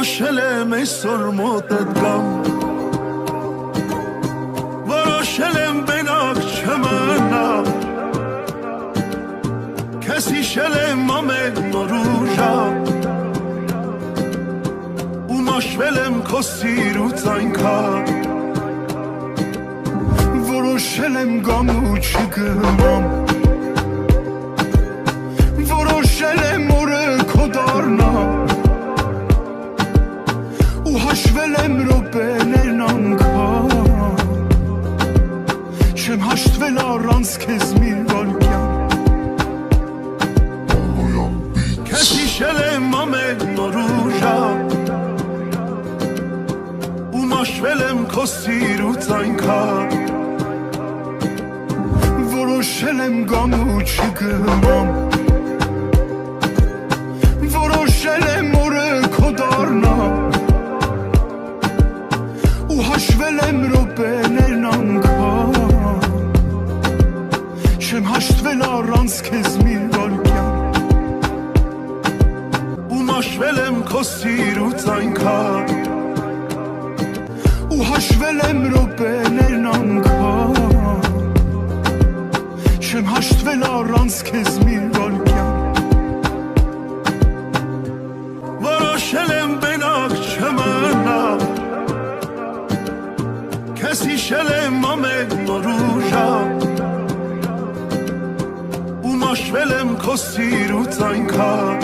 Որոշել եմ այսօր մոտդ գամ Որոշել եմ բենակ չմնամ Քեզ հիշել եմ ամեն նոր ու ժամ Ու մաշվել եմ քո սիրուց այնքան Որոշել եմ գամ ու չգնամ Որոշել եմ օրը քո դառնամ Հաշվել եմ րոպեներն անգամ Չեմ հաշտվել առանց քեզ մի վայրկյան Քեզ հիշել եմ ամեն նոր ու ժամ Ու մաշվել եմ քո սիրուց այնքան Որոշել եմ գամ ու չգնամ Որոշել եմ օրը քո դառնամ Հաշվել եմ րոպեներն անգամ Չեմ հաշտվել առանց քեզ մի վայրկյան Ու մաշվել եմ քո սիրուց այնքան Ու հաշվել եմ րոպեներն անգամ Չեմ հաշտվել առանց քեզ մի վայրկյան Որոշել եմ բենակ չմնամ Քեզ հիշել եմ ամեն նոր ու ժամ Ու մաշվել եմ քո սիրուց այնքան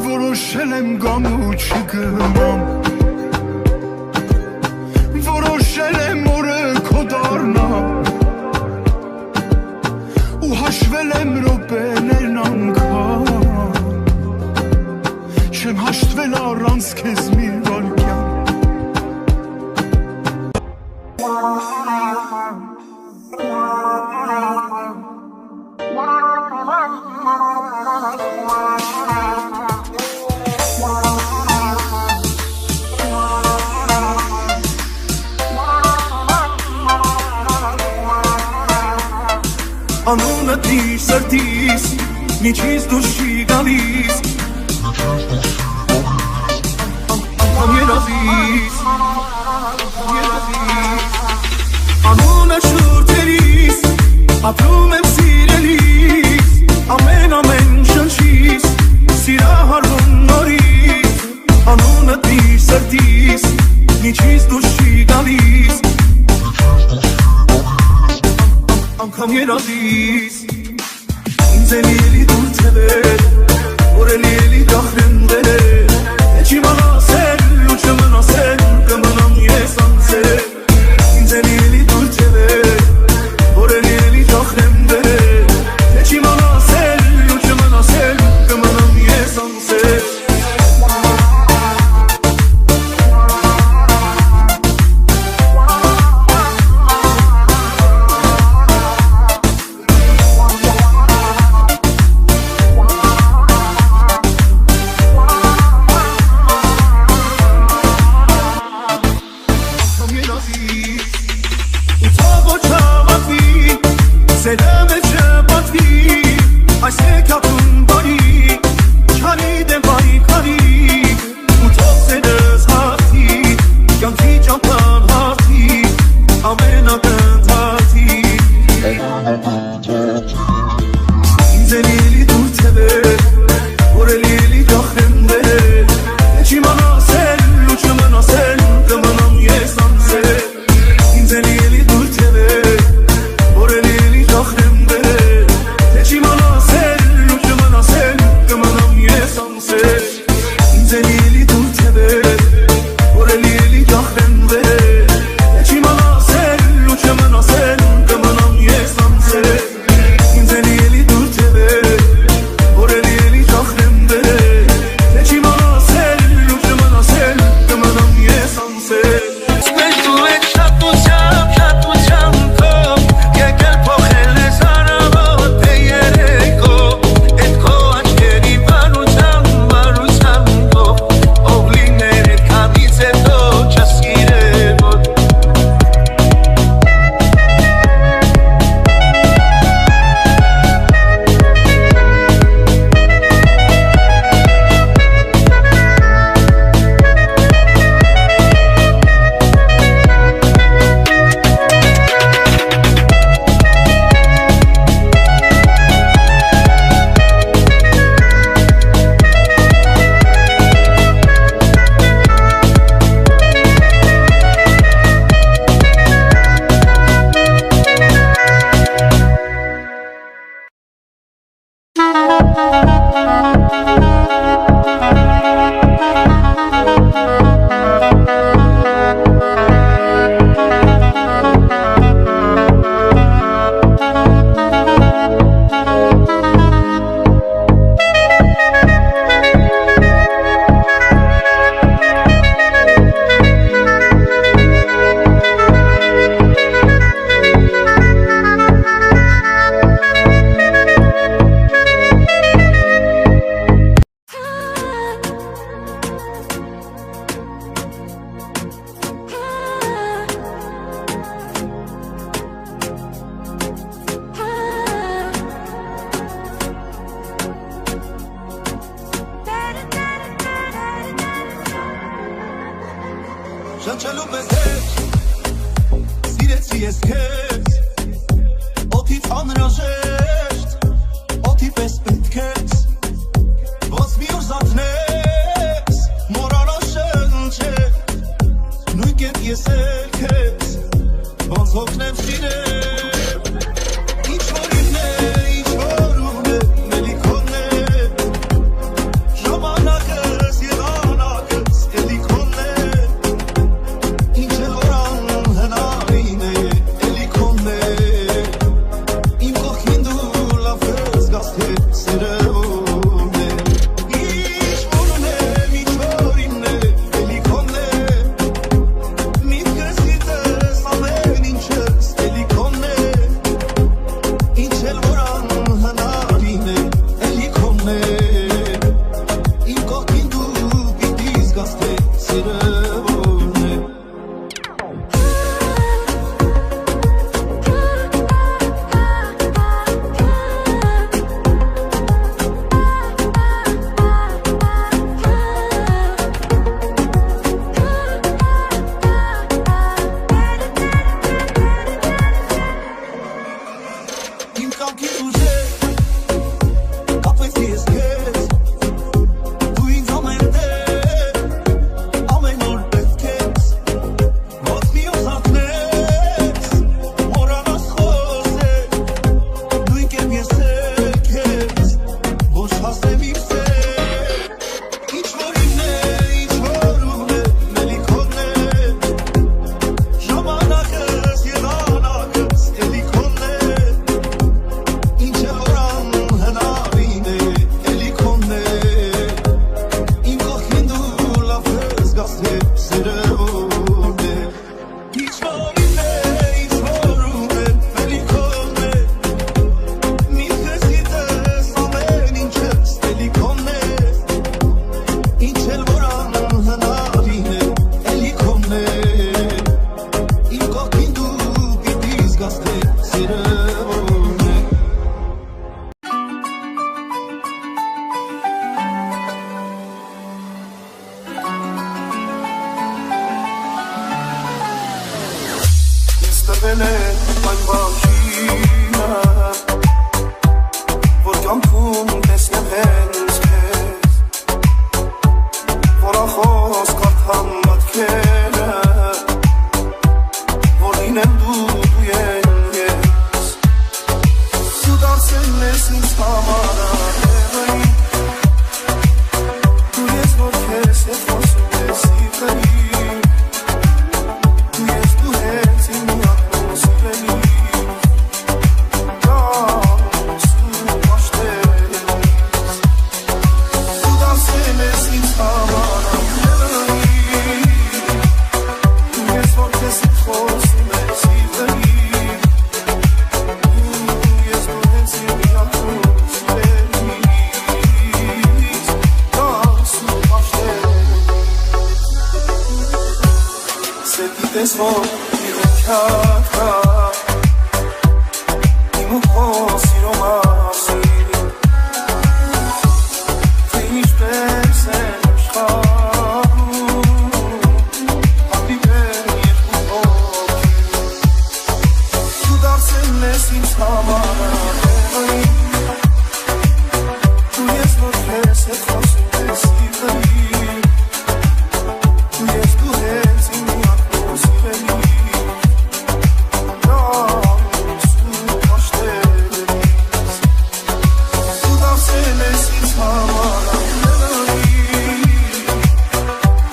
Որոշել եմ գամ ու չգնամ Որոշել եմ օրը քո դառնամ Ու հաշվել եմ րոպեներն անգամ Չեմ հաշտվել առանց քեզ մի վայրկյան Անունը դիր սրտիս, միջից դուրս չի գալիս Անգամ երազիս Անունը շուրթերիս, ապրում եմ սիրելիս Ամեն շնչիս, սիրահարվում նորից Անունը դիր սրտիս, միջից դուրս չի գալիս Անգամ երազիս Ինձ էլ էլի դուր թևեր Որ էլ էլի դախրնդեր Չի մնասել ու չմնասել Կմնամ ես անցել Ինձ էլ էլի դուր թևեր Որ էլ էլի դախրնդեր Չի մնասել ու չմնասել Կմնամ ես անցել Շնչելու պես հետ սիրեցի ես քեզ օդից անհրաժեշտ օդի պես պետք ես ոնց մի օր զարթնես մոռանալ շնչել նույն կերպ ես էլ քեզ ոնց հոգնեմ սիրել ինչ որ ինն է ինչ որ ուղն է մելիքոն է ժամանակս եղանակս էլի քոնն է ինչ էլ որ անհնարին է էլի քոնն է իմ կողքին դու լավ ես գաս թե սերում է ինչ որ ունեմ ինչ որ ինն է էլի քոնն է միտքս գիտես ամեն ինչս էլի քոնն է ինչ էլ որ անհնարին է էլի քոնն է իմ կողքին դու պիտի զգաս թե սերում է Իմ կամքի ուժեր կապվեցի ես քեզ դու ինձ ամեն տեղ ամեն օր պետք ես ոնց մի օր զարթնես մոռանաս խոսել նույն կերպ ես էլ քեզ ոչ հասնեմ իմ սեր ինչ որ ինն է ինչ որ ուղն է մելիքոն է ժամանակս եղանակս էլի քոնն է ինչ էլ որ անհնարին է էլի քոնն է իմ կողքին դու լավ ես գաս թե սերում է ինչ որ ինն է ինչ որ ուղն է մելիքոն է միտքս գիտես ամեն ինչս էլի քոնն է ինչ էլ որ անհնարին է էլի քոնն է իմ կողքին դու պիտի զգաս թե սերում է Ես տվել եմ այն բաժինը որ կյանքում տեսնեմ հենց քեզ որ ախոս կարդամ մտքերը որ լինեմ դու են ես դու դարձել ես ինձ համար ահեղային դու ես որ քեզ հետ խոսում ես սիրտային դու ես դու հենց իմ միակն ու սիրելի դաս ու պաշտելիս դու դարձել ես ինձ համար ահեղային դու ես որ քեզ հետ խոսում ես սիրտային դու ես դու հենց իմ միակն ու սիրելիս դաս ու պաշտելիս Սեպի տեսվող մի հոգյակ կա իմ ու քո սիրո մասին թե ինչպես են աշխարհում հանդիպել երկու հոգի դու դարձել ես ինձ համար ահեղային դու ես որ քեզ հետ խոսում ես սիրտային դու ես դու հենց իմ միակն ու սիրելի դաս ու պաշտելիս դու դարձել ես ինձ համար ահեղային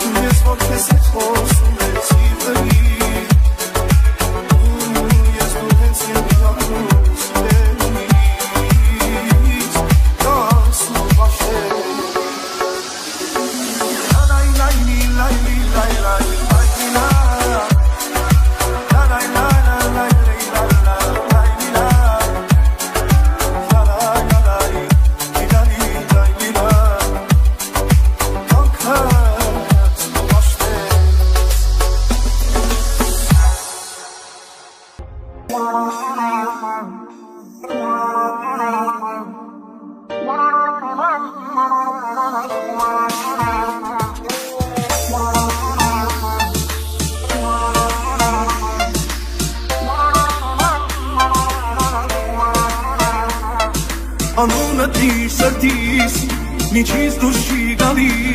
դու ես որ քեզ հետ խոսում ես սիրտային դու ես դու հենց իմ միակն ու սիրելի դաս ու պաշտելիս Միջից դուրս չի գալիս